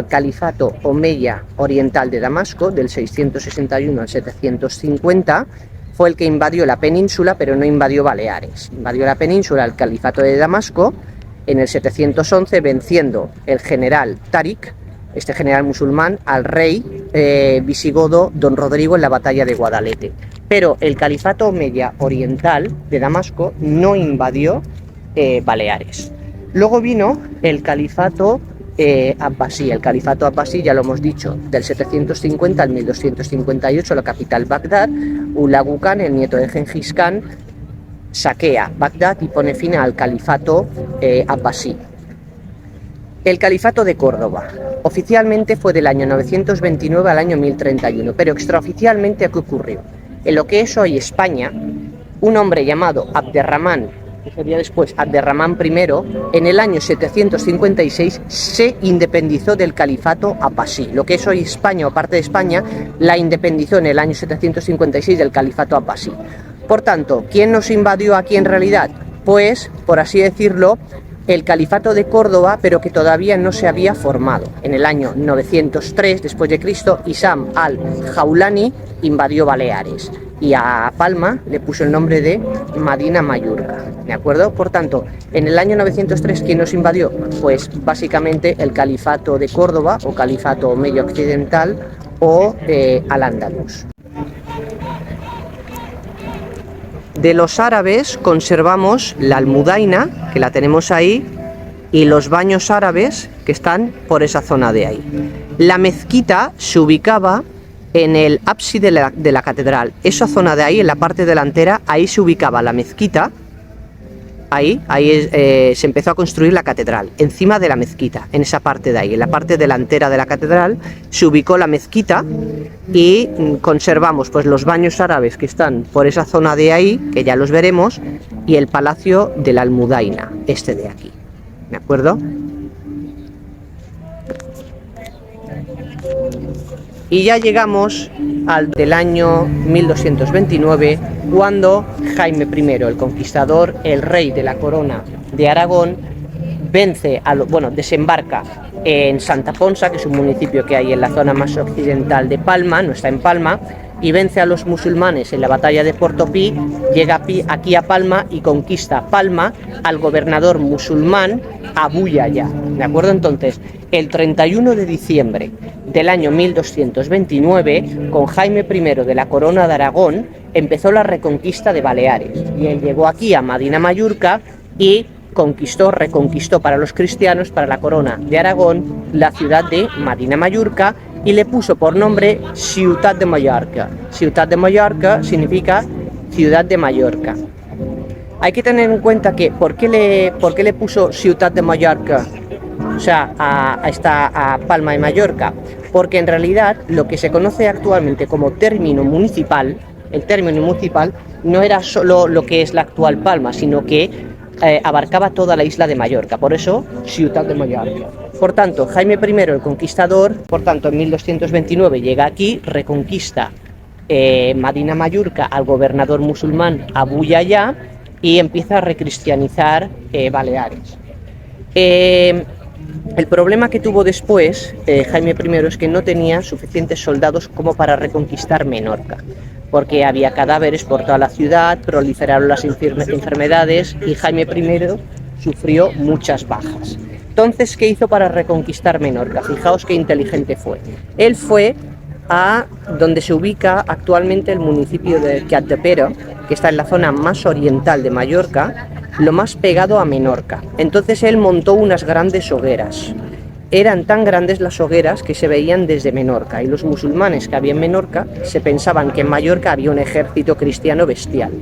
califato omeya oriental de Damasco, del 661 al 750, fue el que invadió la península, pero no invadió Baleares. Invadió la península el califato de Damasco en el 711, venciendo el general Táriq, este general musulmán, al rey visigodo Don Rodrigo en la batalla de Guadalete. Pero el califato omeya oriental de Damasco no invadió Baleares. Luego vino el califato abbasí. El califato abbasí, ya lo hemos dicho, del 750 al 1258, la capital Bagdad. Hulagu Khan, el nieto de Gengis Khan, saquea Bagdad y pone fin al califato abbasí. El califato de Córdoba oficialmente fue del año 929 al año 1031, pero extraoficialmente, ¿qué ocurrió? En lo que es hoy España, un hombre llamado Abderramán, que sería después Abderramán I, en el año 756 se independizó del califato abbasí. Lo que es hoy España o parte de España la independizó en el año 756 del califato abbasí. Por tanto, ¿quién nos invadió aquí en realidad? Pues, por así decirlo, el califato de Córdoba, pero que todavía no se había formado. En el año 903 después de Cristo, Isam al-Jaulani invadió Baleares y a Palma le puso el nombre de Madina Mayurga, ¿de acuerdo? Por tanto, en el año 903, ¿quién nos invadió? Pues básicamente el califato de Córdoba o califato omeya occidental o Al-Ándalus. De los árabes conservamos la almudaina, que la tenemos ahí, y los baños árabes, que están por esa zona de ahí. La mezquita se ubicaba en el ábside de la catedral. Esa zona de ahí, en la parte delantera, ahí se ubicaba la mezquita. Ahí se empezó a construir la catedral, encima de la mezquita, en esa parte de ahí, en la parte delantera de la catedral, se ubicó la mezquita y conservamos pues los baños árabes que están por esa zona de ahí, que ya los veremos, y el palacio de la Almudaina, este de aquí, ¿de acuerdo? Y ya llegamos al del año 1229, cuando Jaime I, el conquistador, el rey de la corona de Aragón, desembarca en Santa Ponsa, que es un municipio que hay en la zona más occidental de Palma, no está en Palma, y vence a los musulmanes en la batalla de Portopí, llega aquí a Palma y conquista Palma al gobernador musulmán Abu Yahya, ¿de acuerdo? Entonces, el 31 de diciembre del año 1229, con Jaime I de la Corona de Aragón, empezó la reconquista de Baleares, y él llegó aquí a Medina Mallorca y reconquistó para los cristianos, para la Corona de Aragón, la ciudad de Medina Mallorca, y le puso por nombre Ciutat de Mallorca. Ciutat de Mallorca significa ciudad de Mallorca. Hay que tener en cuenta que ¿por qué le puso Ciutat de Mallorca? O sea, a Palma de Mallorca, porque en realidad lo que se conoce actualmente como término municipal, el término municipal no era solo lo que es la actual Palma, sino que abarcaba toda la isla de Mallorca, por eso Ciutat de Mallorca. Por tanto, Jaime I el Conquistador, por tanto, en 1229 llega aquí, reconquista Medina Mallorca al gobernador musulmán Abu Yahya y empieza a recristianizar Baleares. El problema que tuvo después Jaime I es que no tenía suficientes soldados como para reconquistar Menorca, porque había cadáveres por toda la ciudad, proliferaron las enfermedades y Jaime I sufrió muchas bajas. Entonces, ¿qué hizo para reconquistar Menorca? Fijaos qué inteligente fue. Él fue a donde se ubica actualmente el municipio de Capdepera, que está en la zona más oriental de Mallorca, lo más pegado a Menorca. Entonces él montó unas grandes hogueras. Eran tan grandes las hogueras que se veían desde Menorca, y los musulmanes que había en Menorca se pensaban que en Mallorca había un ejército cristiano bestial.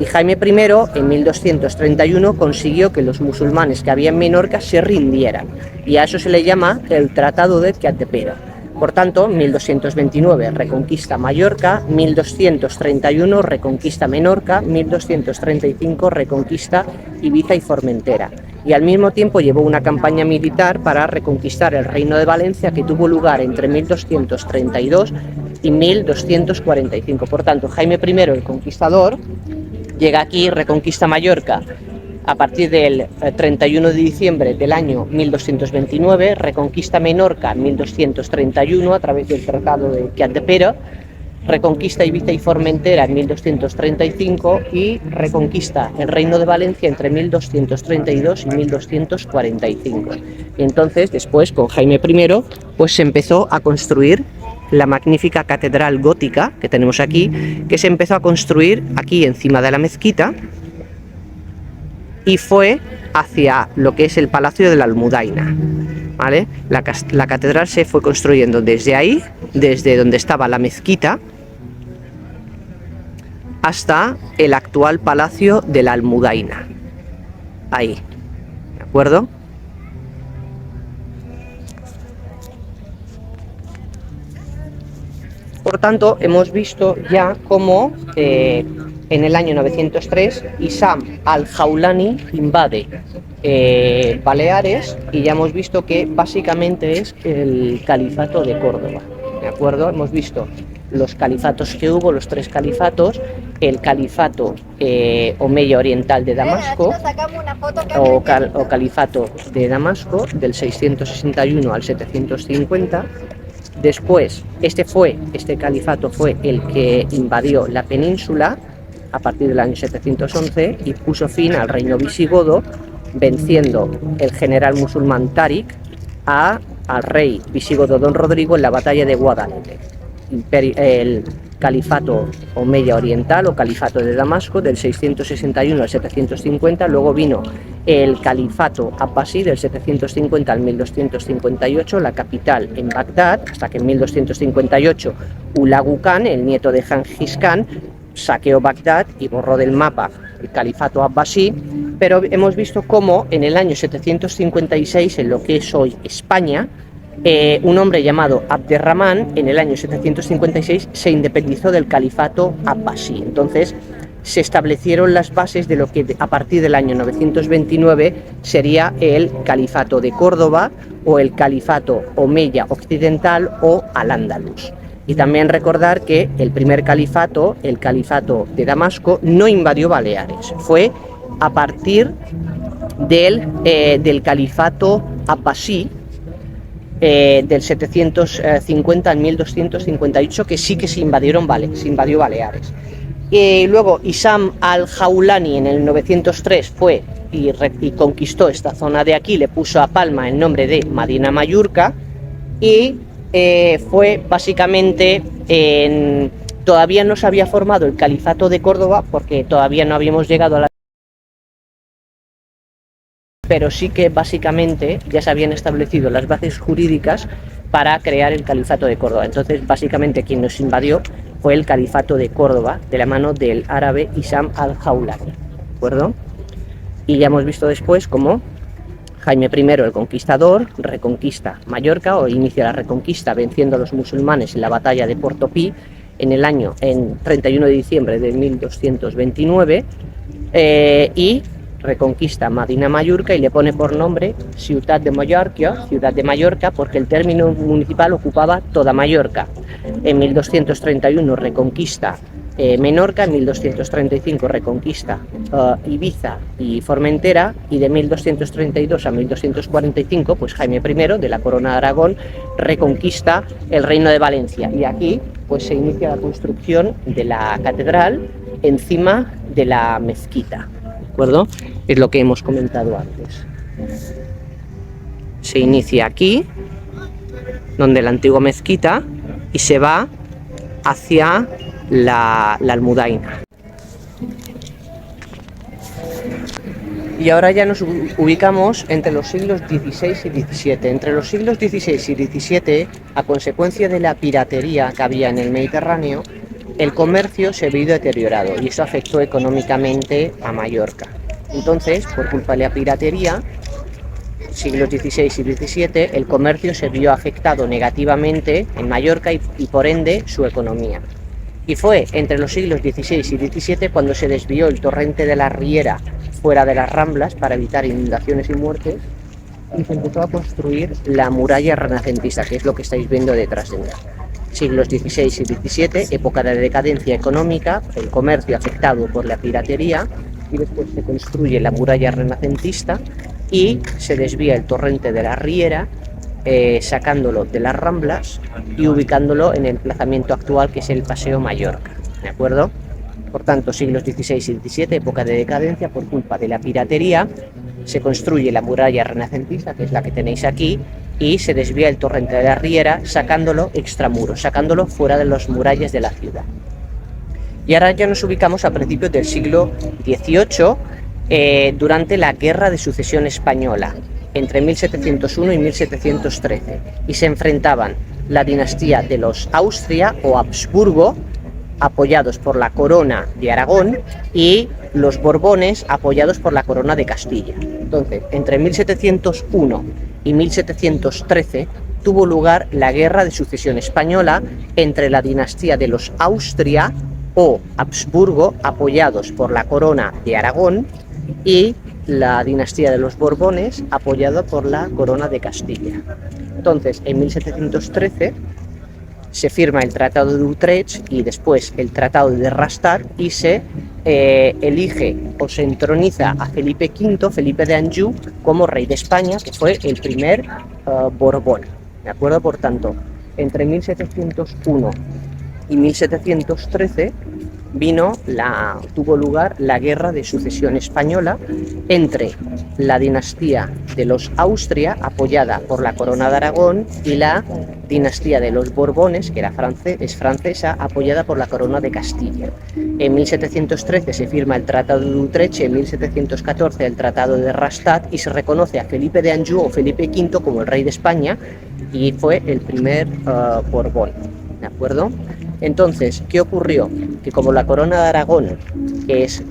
Y Jaime I en 1231 consiguió que los musulmanes que había en Menorca se rindieran, y a eso se le llama el Tratado de Capdepera. Por tanto, 1229 reconquista Mallorca, 1231 reconquista Menorca, 1235 reconquista Ibiza y Formentera. Y al mismo tiempo llevó una campaña militar para reconquistar el Reino de Valencia, que tuvo lugar entre 1232 y 1245. Por tanto, Jaime I el Conquistador llega aquí, reconquista Mallorca a partir del 31 de diciembre del año 1229, reconquista Menorca en 1231 a través del Tratado de Capdepera, reconquista Ibiza y Formentera en 1235 y reconquista el Reino de Valencia entre 1232 y 1245. Y entonces, después, con Jaime I, pues se empezó a construir la magnífica catedral gótica que tenemos aquí, que se empezó a construir aquí encima de la mezquita, y fue hacia lo que es el Palacio de la Almudaina, ¿vale? La catedral se fue construyendo desde ahí, desde donde estaba la mezquita, hasta el actual Palacio de la Almudaina, ahí, ¿de acuerdo? Por tanto, hemos visto ya cómo en el año 903 Isam al-Jaulani invade Baleares, y ya hemos visto que básicamente es el califato de Córdoba, ¿de acuerdo? Hemos visto los califatos que hubo, los tres califatos: el califato omeya oriental de Damasco, o califato de Damasco, del 661 al 750. Después, este califato fue el que invadió la península a partir del año 711 y puso fin al reino visigodo, venciendo el general musulmán Táriq al rey visigodo Don Rodrigo en la batalla de Guadalete. El califato omeya oriental o califato de Damasco del 661 al 750, luego vino el califato abbasí del 750 al 1258, la capital en Bagdad, hasta que en 1258 Hulagu Khan, el nieto de Genghis Khan, saqueó Bagdad y borró del mapa el califato abbasí. Pero hemos visto cómo en el año 756, en lo que es hoy España, un hombre llamado Abderramán en el año 756 se independizó del califato abbasí. Entonces se establecieron las bases de lo que a partir del año 929 sería el califato de Córdoba o el califato omeya occidental o al-Ándalus. Y también recordar que el primer califato, el califato de Damasco, no invadió Baleares, fue a partir del califato abbasí, del 750 al 1258, que sí que se invadió Baleares. Y luego Isam al-Jaulani en el 903 fue y conquistó esta zona de aquí, le puso a Palma el nombre de Madina Mallorca, y fue básicamente todavía no se había formado el califato de Córdoba porque todavía no habíamos llegado a la... Pero sí que básicamente ya se habían establecido las bases jurídicas para crear el califato de Córdoba. Entonces básicamente quien nos invadió fue el califato de Córdoba de la mano del árabe Isam al-Jaulani, ¿de acuerdo? Y ya hemos visto después cómo Jaime I el Conquistador reconquista Mallorca o inicia la reconquista venciendo a los musulmanes en la batalla de Portopí en 31 de diciembre de 1229, y reconquista Madina Mallorca y le pone por nombre Ciudad de Mallorca, porque el término municipal ocupaba toda Mallorca. En 1231 reconquista Menorca, en 1235 reconquista Ibiza y Formentera, y de 1232 a 1245 pues Jaime I de la Corona de Aragón reconquista el Reino de Valencia, y aquí pues se inicia la construcción de la catedral encima de la mezquita, ¿de acuerdo? Es lo que hemos comentado antes. Se inicia aquí, donde la antigua mezquita, y se va hacia la Almudaina. Y ahora ya nos ubicamos entre los siglos XVI y XVII. Entre los siglos XVI y XVII, a consecuencia de la piratería que había en el Mediterráneo, el comercio se vio deteriorado y eso afectó económicamente a Mallorca. Entonces, por culpa de la piratería, siglos XVI y XVII, el comercio se vio afectado negativamente en Mallorca y por ende su economía. Y fue entre los siglos XVI y XVII cuando se desvió el torrente de la Riera fuera de las Ramblas para evitar inundaciones y muertes, y se empezó a construir la muralla renacentista, que es lo que estáis viendo detrás de mí. Siglos XVI y XVII, época de decadencia económica, el comercio afectado por la piratería, y después se construye la muralla renacentista y se desvía el torrente de la Riera, sacándolo de las Ramblas y ubicándolo en el emplazamiento actual, que es el Paseo Mallorca, ¿de acuerdo? Por tanto, siglos XVI y XVII, época de decadencia por culpa de la piratería, se construye la muralla renacentista, que es la que tenéis aquí, y se desvía el torrente de la Riera, sacándolo extramuros, sacándolo fuera de las murallas de la ciudad. Y ahora ya nos ubicamos a principios del siglo XVIII, durante la Guerra de Sucesión Española, entre 1701 y 1713, y se enfrentaban la dinastía de los Austria o Habsburgo, apoyados por la corona de Aragón, y los Borbones, apoyados por la corona de Castilla. Entonces, entre 1701 y 1713 tuvo lugar la Guerra de Sucesión Española entre la dinastía de los Austria o Habsburgo, apoyados por la corona de Aragón, y la dinastía de los Borbones, apoyada por la corona de Castilla. Entonces, en 1713 se firma el Tratado de Utrecht y después el Tratado de Rastatt, y se elige o se entroniza a Felipe V, Felipe de Anjou, como rey de España, que fue el primer Borbón, ¿de acuerdo? Por tanto, entre 1701 y 1713 tuvo lugar la Guerra de Sucesión Española entre la dinastía de los Austria, apoyada por la corona de Aragón, y la dinastía de los Borbones, que es francesa, apoyada por la corona de Castilla. En 1713 se firma el Tratado de Utrecht, en 1714 el Tratado de Rastatt, y se reconoce a Felipe de Anjou o Felipe V como el rey de España, y fue el primer Borbón, ¿de acuerdo? Entonces, ¿qué ocurrió? Que como la corona de Aragón, que es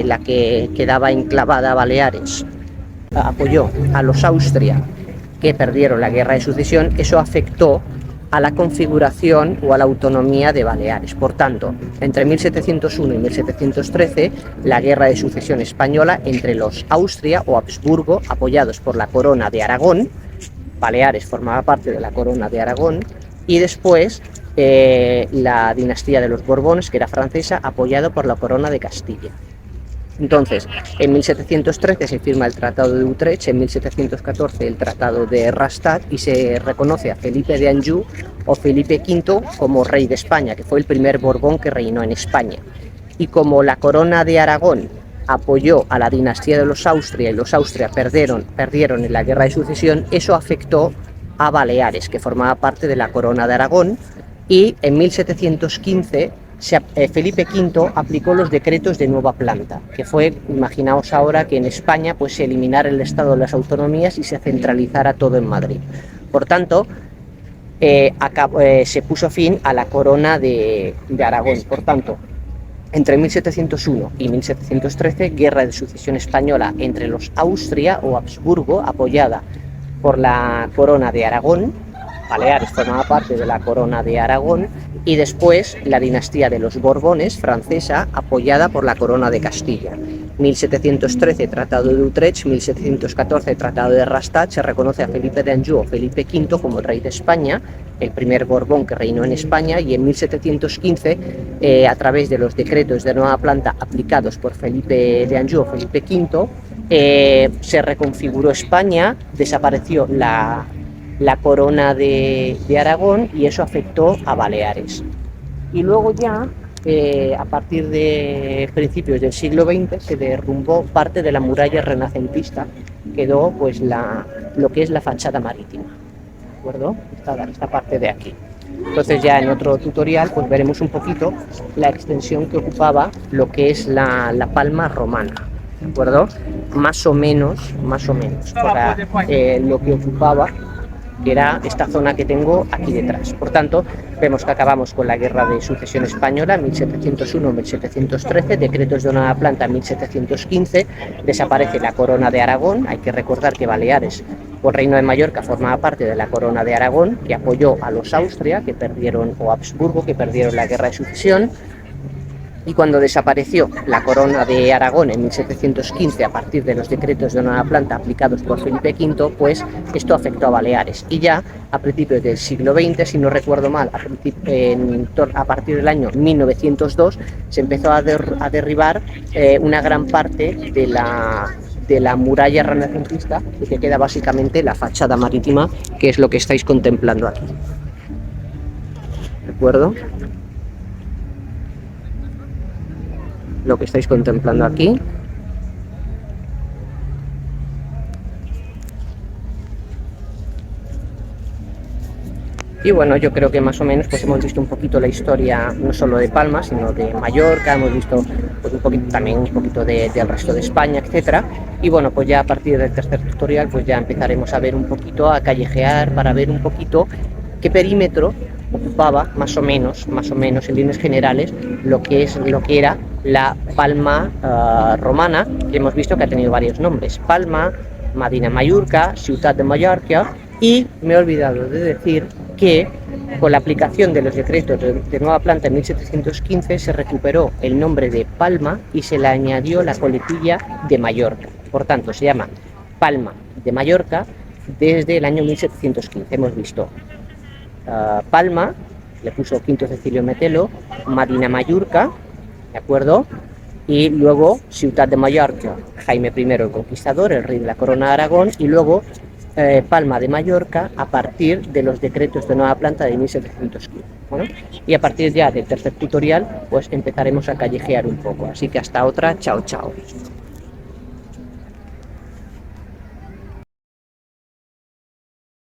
la que quedaba enclavada a Baleares, apoyó a los Austria, que perdieron la Guerra de Sucesión, eso afectó a la configuración o a la autonomía de Baleares. Por tanto, entre 1701 y 1713, la Guerra de Sucesión Española entre los Austria o Habsburgo, apoyados por la corona de Aragón, Baleares formaba parte de la corona de Aragón, y después la dinastía de los Borbones, que era francesa, apoyado por la corona de Castilla. Entonces, en 1713 se firma el Tratado de Utrecht, en 1714 el Tratado de Rastatt y se reconoce a Felipe de Anjou o Felipe V como rey de España, que fue el primer Borbón que reinó en España. Y como la corona de Aragón apoyó a la dinastía de los Austria y los Austria perdieron en la guerra de sucesión, eso afectó a Baleares, que formaba parte de la corona de Aragón, y en 1715 Felipe V aplicó los decretos de nueva planta, que fue, imaginaos ahora que en España pues se eliminara el estado de las autonomías y se centralizara todo en Madrid. Por tanto, se puso fin a la corona de Aragón. Por tanto, entre 1701 y 1713, guerra de sucesión española entre los Austria o Habsburgo, apoyada por la corona de Aragón. Baleares formaba parte de la corona de Aragón, y después la dinastía de los Borbones, francesa, apoyada por la corona de Castilla. 1713 Tratado de Utrecht, 1714 Tratado de Rastatt, se reconoce a Felipe de Anjou o Felipe V como el rey de España, el primer Borbón que reinó en España, y en 1715, a través de los decretos de nueva planta aplicados por Felipe de Anjou o Felipe V, se reconfiguró España, desapareció la corona de Aragón y eso afectó a Baleares. Y luego ya, a partir de principios del siglo XX, se derrumbó parte de la muralla renacentista, quedó pues lo que es la fachada marítima, ¿de acuerdo? Esta parte de aquí. Entonces ya en otro tutorial pues veremos un poquito la extensión que ocupaba lo que es la Palma romana, ¿de acuerdo? Más o menos, para lo que ocupaba, que era esta zona que tengo aquí detrás. Por tanto, vemos que acabamos con la guerra de sucesión española, 1701-1713, decretos de nueva planta, 1715, desaparece la corona de Aragón. Hay que recordar que Baleares, o Reino de Mallorca, formaba parte de la corona de Aragón, que apoyó a los Austria, que perdieron, o Habsburgo, que perdieron la guerra de sucesión. Y cuando desapareció la corona de Aragón en 1715 a partir de los decretos de nueva planta aplicados por Felipe V, pues esto afectó a Baleares. Y ya a principios del siglo XX, si no recuerdo mal, a partir del año 1902, se empezó a derribar una gran parte de la muralla renacentista, y que queda básicamente la fachada marítima, que es lo que estáis contemplando aquí. ¿De acuerdo? Lo que estáis contemplando aquí. Y bueno, yo creo que más o menos pues hemos visto un poquito la historia no solo de Palma, sino de Mallorca, hemos visto pues también un poquito del resto de España, etcétera. Y bueno, pues ya a partir del tercer tutorial pues ya empezaremos a ver un poquito, a callejear, para ver un poquito qué perímetro ocupaba más o menos en líneas generales lo que era la Palma romana, que hemos visto que ha tenido varios nombres: Palma, Medina Mallorca, Ciutat de Mallorca. Y me he olvidado de decir que con la aplicación de los decretos de nueva planta en 1715 se recuperó el nombre de Palma y se le añadió la coletilla de Mallorca. Por tanto, se llama Palma de Mallorca desde el año 1715. Hemos visto Palma, le puso Quinto Cecilio Metelo, Medina Mallorca, ¿de acuerdo? Y luego Ciutat de Mallorca, Jaime I el Conquistador, el rey de la corona de Aragón, y luego Palma de Mallorca a partir de los decretos de nueva planta de 1715. ¿Bueno? Y a partir ya del tercer tutorial pues empezaremos a callejear un poco. Así que hasta otra, chao chao.